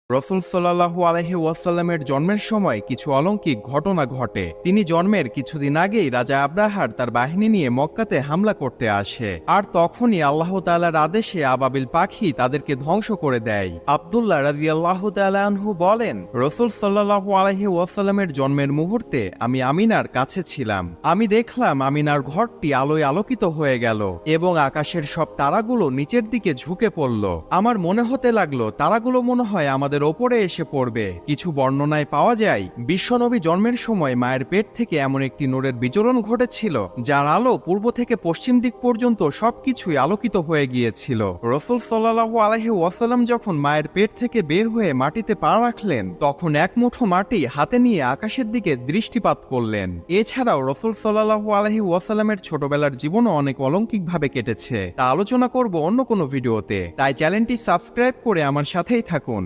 রাসূল সাল্লাল্লাহু আলাইহি ওয়াসাল্লামের জন্মের সময় কিছু অলৌকিক ঘটনা ঘটে। তিনি জন্মের কিছুদিন আগেই রাজা আব্রাহার তার বাহিনী নিয়ে মক্কাতে হামলা করতে আসে, আর তখনই আল্লাহ তাআলার আদেশে আবাবিল পাখি তাদেরকে ধ্বংস করে দেয়। আব্দুল্লাহ রাদিয়াল্লাহু তাআলা আনহু বলেন, রাসূল সাল্লাল্লাহু আলাইহি ওয়াসাল্লামের জন্মের মুহূর্তে আমি আমিনার কাছে ছিলাম। আমি দেখলাম আমিনার ঘরটি আলোয় আলোকিত হয়ে গেল এবং আকাশের সব তারাগুলো নিচের দিকে ঝুঁকে পড়ল। আমার মনে হতে লাগলো তারাগুলো মনে হয় আমাদের ওপরে এসে পড়বে। কিছু বর্ণনায় পাওয়া যায় বিশ্বনবী জন্মের সময় মায়ের পেট থেকে এমন একটি নূরের বিচরণ ঘটেছিল যার আলো পূর্ব থেকে পশ্চিম দিক পর্যন্ত সবকিছুই আলোকিত হয়ে গিয়েছিল। রাসূল সাল্লাল্লাহু আলাইহি ওয়াসাল্লাম যখন মায়ের পেট থেকে বের হয়ে মাটিতে পা রাখলেন, তখন এক মুঠো মাটি হাতে নিয়ে আকাশের দিকে দৃষ্টিপাত করলেন। এছাড়াও রাসূল সাল্লাল্লাহু আলাইহি ওয়াসাল্লামের ছোটবেলার জীবনও অনেক অলৌকিকভাবে কেটেছে, তা আলোচনা করব অন্য কোনো ভিডিওতে। তাই চ্যানেলটি সাবস্ক্রাইব করে আমার সাথেই থাকুন।